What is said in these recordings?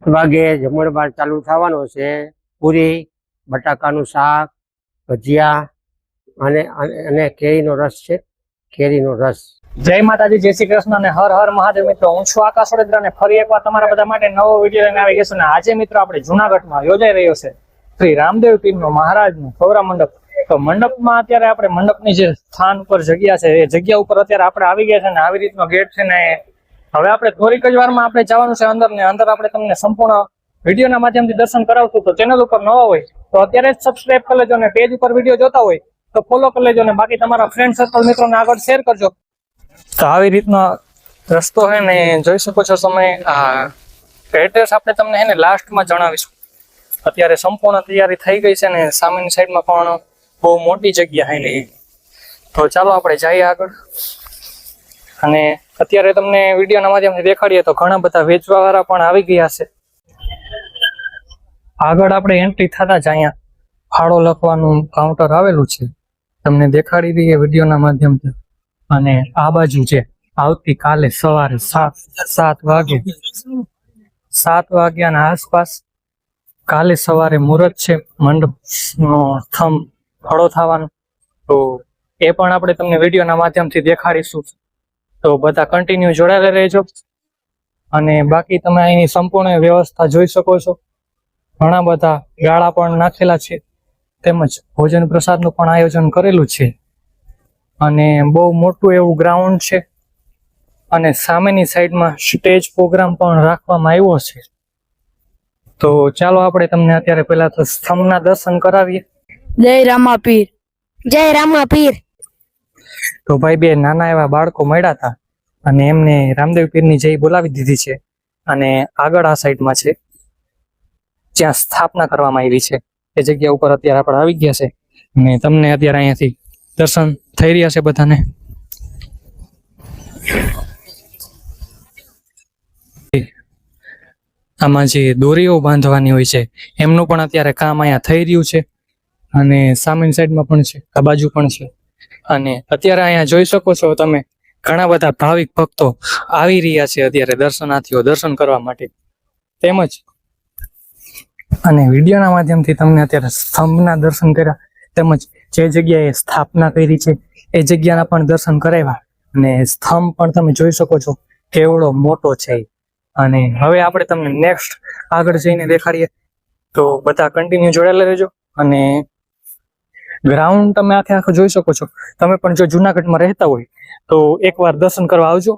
વાગે જમણવાર ચાલુ થવાનો છે। પૂરી, બટાકાનું શાક, ભજીયા અને કેરીનો રસ છે। કેરીનો રસ। જય માતાજી, જય શ્રી કૃષ્ણ અને હર હર મહાદેવ। મિત્રો, હું છું આકાશ વડોદરા અને ફરી એકવાર તમારા બધા માટે નવો વિડીયો લઈને આવી ગયો છું। આજે મિત્રો આપણે જુનાગઢમાં યોજાઈ રહ્યો છે શ્રી રામદેવ પીરનો મહારાજનો સૌરા મંડપ। તો મંડપમાં અત્યારે આપણે મંડપની જે સ્થાન ઉપર જગ્યા છે એ જગ્યા ઉપર અત્યારે આપણે આવી ગયા છે ને આવી રીતનો ગેટ છે ને હવે આપણે થોડીક જ વારમાં આપણે જવાનું છે અંદર ને અંદર આપણે તમને સંપૂર્ણ વિડીયોના માધ્યમથી દર્શન કરાવશું। તો ચેનલ ઉપર નવા હોય તો અત્યારે જ સબસ્ક્રાઇબ કરી લેજો અને પેજ ઉપર વિડીયો જોતા હોય તો ફોલો કરી લેજો ને બાકી તમારા ફ્રેન્ડ સર્કલ મિત્રોને આગળ શેર કરજો। તો આવી રીતનો રસ્તો છે ને જોઈ શકો છો તમે। આ એડ્રેસ આપણે તમને છે ને લાસ્ટમાં જણાવીશું। અત્યારે સંપૂર્ણ તૈયારી થઈ ગઈ છે ને સામેની સાઈડમાં પણ બહુ મોટી જગ્યા છે ને। તો ચાલો આપણે જઈએ આગળ અને અત્યારે તમને વિડીયોના માધ્યમથી દેખાડીએ તો ઘણા બધા વેચવા વાળા પણ આવી ગયા છે। આગળ આપણે એન્ટ્રી થતા જ અહીંયા ફાળો લખવાનું કાઉન્ટર આવેલું છે, તમને દેખાડી દઈએ વિડીયોના માધ્યમથી। અને આ બાજુ છે આવતીકાલે સવારે 7 વાગ્યાના આસપાસ કાલે સવારે મુહૂર્ત છે મંડપનો થંભ ખડો થવાનો। તો એ પણ આપણે તમને વિડીયોના માધ્યમથી દેખાડીશું। તો બધા કન્ટિન્યુ જોડાયેલા રહેજો અને બાકી તમે અહીંની સંપૂર્ણ વ્યવસ્થા જોઈ શકો છો। ઘણા બધા ગાળા પણ નાખેલા છે તેમજ ભોજન પ્રસાદનું પણ આયોજન કરેલું છે અને બહુ મોટું એવું ગ્રાઉન્ડ છે અને સામેની સાઈડમાં સ્ટેજ પ્રોગ્રામ પણ રાખવામાં આવ્યો છે। તો ચાલો આપણે તમને અત્યારે પહેલા તો સ્તંભના દર્શન કરાવીએ। જય રામાપીર, જય રામાપીર। તો ભાઈ બે નાના એવા બાળકો મળ્યા હતા અને એમને રામદેવ પીરની જય બોલાવી દીધી છે અને આગળ આ સાઈડમાં છે જ્યાં સ્થાપના કરવામાં આવી છે એ જગ્યા ઉપર અત્યારે આપણે આવી ગયા છે અને તમને અત્યારે અહીંયાથી દર્શન થઈ રહ્યા છે બધાને। આમાં જે દોરીઓ બાંધવાની હોય છે એમનું પણ અત્યારે કામ અહીંયા થઈ રહ્યું છે અને સામેની સાઈડમાં પણ છે, આ બાજુ પણ છે અને અત્યારે અહીંયા જોઈ શકો છો તમે ઘણા બધા ભાવિક ભક્તો આવી રહ્યા છે અત્યારે દર્શનાર્થીઓ દર્શન કરવા માટે તેમજ અને વિડીયોના માધ્યમથી તમને અત્યારે સ્તંભના દર્શન કર્યા તેમજ જે જગ્યાએ સ્થાપના કરી છે એ જગ્યાના પણ દર્શન કરાવ્યા અને સ્તંભ પણ તમે જોઈ શકો છો કેવડો મોટો છે। અને હવે આપણે તમને નેક્સ્ટ આગળ જઈને દેખાડીએ તો બધા કન્ટિન્યુ જોડાયેલા રહેજો અને ગ્રાઉન્ડ તમે આખું જોઈ શકો છો। તમે પણ જો જુનાગઢમાં રહેતા હોય તો એકવાર દર્શન કરવા આવજો।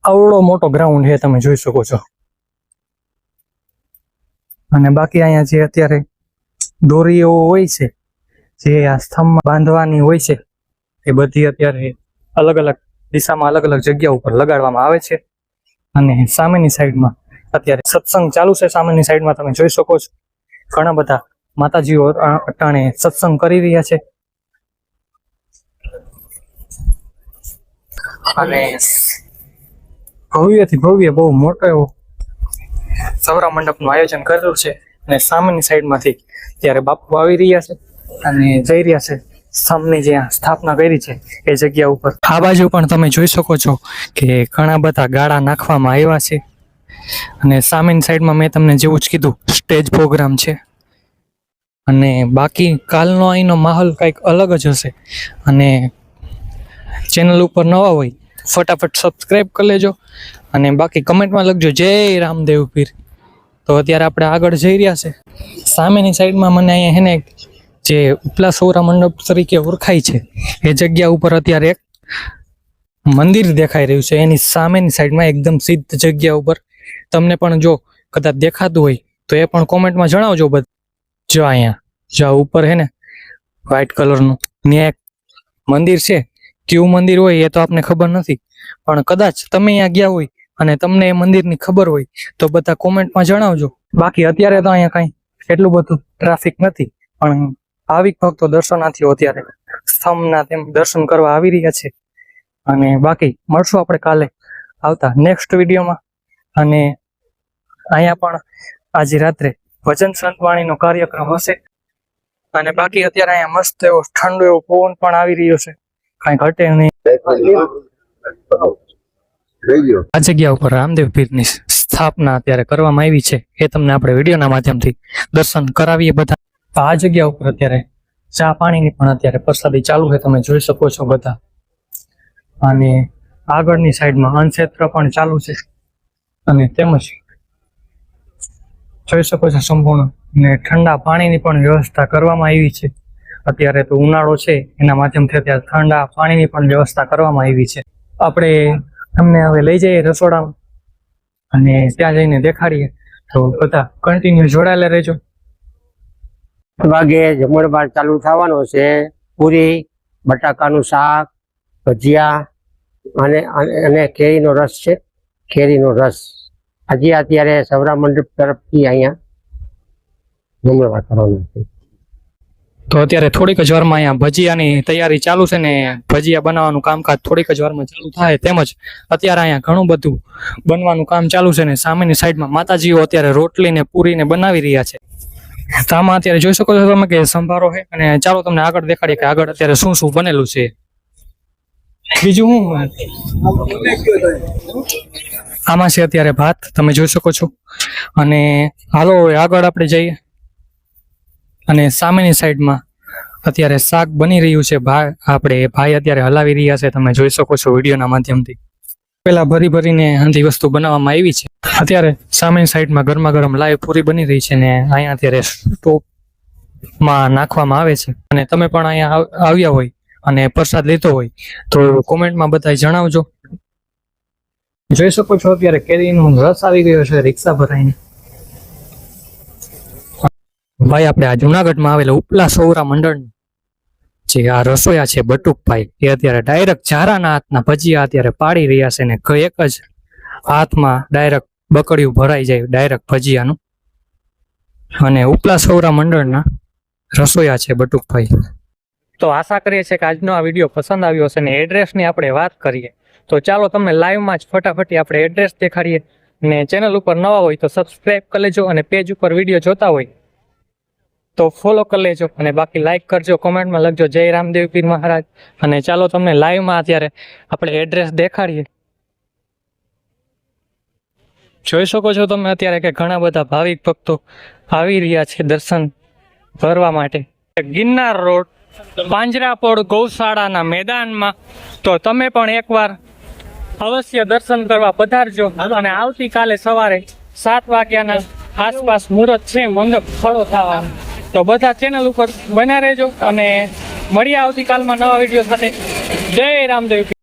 આવડો મોટો ગ્રાઉન્ડ છે તમે જોઈ શકો છો અને બાકી અહીંયા જે અત્યારે દોરીઓ હોય છે જે આ સ્તંભમાં બાંધવાની હોય છે એ બધી અત્યારે અલગ અલગ દિશામાં અલગ અલગ જગ્યા ઉપર લગાડવામાં આવે છે અને સામેની સાઈડમાં અત્યારે સત્સંગ ચાલુ છે। સામેની સાઈડમાં તમે જોઈ શકો છો ઘણા બધા માતાજીઓ અટાણે સત્સંગ કરી રહ્યા છે અને ભવ્યથી ભવ્ય બહુ મોટો એવો સૌરા મંડપનું આયોજન કરેલું છે અને સામેની સાઈડમાંથી ત્યારે બાપુ આવી રહ્યા છે અને જઈ રહ્યા છે સ્તંભની જ્યાં સ્થાપના કરી છે એ જગ્યા ઉપર। આ બાજુ પણ તમે જોઈ શકો છો કે ઘણા બધા ગાળા નાખવામાં આવ્યા છે અને સામેની સાઈડમાં મેં તમને જેવું જ કીધું સ્ટેજ પ્રોગ્રામ છે અને બાકી કાલનો અહીંનો માહોલ કંઈક અલગ જ હશે અને ચેનલ ઉપર નવા હોય ફટાફટ સબસ્ક્રાઈબ કરી લેજો અને બાકી કમેન્ટમાં લખજો જય રામદેવ પીર। તો અત્યારે આપણે આગળ જઈ રહ્યા છે સામેની સાઈડમાં મને અહીંયા હેને જે ઉપલા સૌરા મંડપ તરીકે ઓળખાય છે એ જગ્યા ઉપર અત્યારે એક મંદિર દેખાઈ રહ્યું છે એની સામેની સાઈડમાં એકદમ સિદ્ધ જગ્યા ઉપર તમને પણ જો કદાચ દેખાતું હોય તો એ પણ કોમેન્ટમાં જણાવજો। બધું જો અહીંયા જો ઉપર હે ને વ્હાઈટ કલરનું ત્યાં એક મંદિર છે, કેવું મંદિર હોય એ તો આપને ખબર નથી પણ કદાચ તમે અહીંયા ગયા હોય અને તમને એ મંદિરની ખબર હોય તો બધા કોમેન્ટમાં જણાવજો। બાકી અત્યારે તો અહીંયા કાંઈ એટલું બધું ટ્રાફિક નથી પણ ભાવિક ભક્તો દર્શનાર્થીઓ અત્યારે સ્તંભના તેમ દર્શન કરવા આવી રહ્યા છે અને બાકી મળશું આપણે કાલે આવતા નેક્સ્ટ વિડીયોમાં અને અહીંયા પણ આજે રાત્રે ભજન સંતવાણીનો કાર્યક્રમ હશે અને બાકી અત્યારે અહીંયા મસ્ત એવો ઠંડો એવો પવન પણ આવી રહ્યો છે, કાંઈ ઘટે નહીં। આ જગ્યા ઉપર રામદેવ પીરની સ્થાપના અત્યારે કરવામાં આવી છે એ તમને આપણે વિડીયોના માધ્યમથી દર્શન કરાવીએ બધા. આ જગ્યા ઉપર અત્યારે ચા પાણીની પણ અત્યારે પ્રસાદી ચાલુ છે, તમે જોઈ શકો છો બધા. અને આગળની સાઈડમાં અન્નક્ષેત્ર પણ ચાલુ છે અને તેમજ જોઈ શકો છો સંપૂર્ણ ને ઠંડા પાણીની પણ વ્યવસ્થા કરવામાં આવી છે. અત્યારે તો ઉનાળો છે એના માધ્યમથી અત્યારે ઠંડા પાણીની પણ વ્યવસ્થા કરવામાં આવી છે. આપણે તમને હવે લઈ જઈએ રસોડામાં અને ત્યાં જઈને દેખાડીએ, તો બધા કન્ટિન્યુ જોડાયેલા રહેજો. વાગે જમણવાર ચાલુ થવાનો છે. પૂરી, બટાકાનું શાક, ભજીયા અને કેરીનો રસ છે. કેરીનો રસ આજે અત્યારે સૌરા મંડપ તરફથી અહીંયા જમણવાર કરવાનું છે. તો અત્યારે થોડીક જ વારમાં અહીંયા ભજીયાની તૈયારી ચાલુ છે ને ભજીયા બનાવવાનું કામકાજ થોડીક જ વારમાં ચાલુ થાય. તેમજ અત્યારે અહીંયા ઘણું બધું બનવાનું કામ ચાલુ છે ને સામેની સાઈડમાં માતાજીઓ અત્યારે રોટલી ને પૂરીને બનાવી રહ્યા છે. તો આમાં અત્યારે જોઈ શકો છો તમે કે સંભારો છે અને ચાલો તમને આગળ દેખાડીએ કે આગળ અત્યારે શું શું બનેલું છે. બીજું હું આમાં છે અત્યારે ભાત, તમે જોઈ શકો છો. અને હાલો આગળ આપણે જઈએ અને સામેની સાઈડમાં અત્યારે શાક બની રહ્યું છે. ભાઈ અત્યારે હલાવી રહ્યા છે, તમે જોઈ શકો છો વિડીયોના માધ્યમથી. પેલા ભરી ભરીને આંધી વસ્તુ બનાવવામાં આવી છે. અત્યારે સામેની સાઈડમાં ગરમા ગરમ લાઈવ પૂરી બની રહી છે ને અહીંયા અત્યારે સ્ટોપમાં નાખવામાં આવે છે. અને તમે પણ અહીંયા આવ્યા હોય અને પ્રસાદ લીધો હોય તો કોમેન્ટમાં બધા જણાવજો. જોઈ શકો છો અત્યારે કેરીનો રસ આવી ગયો છે રિક્ષા ભરાઈને. ભાઈ આપણે આ જુનાગઢમાં આવેલા ઉપલા સૌરા મંડળ જે આ રસોયા છે બટુકભાઈ, એ અત્યારે ડાયરેક્ટ ચારાના હાથના ભજીયા અત્યારે પાડી રહ્યા છે ને એક જ હાથમાં ડાયરેક્ટ બકડિયું ભરાઈ જાય ડાયરેક્ટ ભજીયાનું. અને ઉપલા સૌરા મંડળના રસોયા છે બટુકભાઈ. તો આશા કરીએ છીએ કે આજનો આ વિડીયો પસંદ આવ્યો હશે ને એડ્રેસની આપણે વાત કરીએ તો ચાલો તમને લાઈવમાં જ ફટાફટી આપણે એડ્રેસ દેખાડીએ. ને ચેનલ ઉપર નવા હોય તો સબસ્ક્રાઈબ કરી લેજો અને પેજ ઉપર વિડીયો જોતા હોય તો ફોલો કરી લેજો અને બાકી લાઈક કરજો, કોમેન્ટમાં લખજો જય રામદેવ પીર મહારાજ. અને ચાલો તમને લાઈવમાં અત્યારે આપણે એડ્રેસ દેખાડીએ. જોઈ શકો છો તમે અત્યારે કે ઘણા બધા ભાવિક ભક્તો આવી રહ્યા છે દર્શન કરવા માટે. ગિરનાર રોડ પાંજરાપોળ ગૌશાળાના મેદાનમાં તો તમે પણ એકવાર અવશ્ય દર્શન કરવા પધારજો. અને આવતીકાલે સવારે 7 વાગ્યાના આસપાસ મુહૂર્ત છે મંડપ ખડો થવાનો. તો બધા ચેનલ ઉપર બન્યા રહેજો અને મળીએ આવતીકાલમાં નવા વિડીયો સાથે. જય રામદેવ.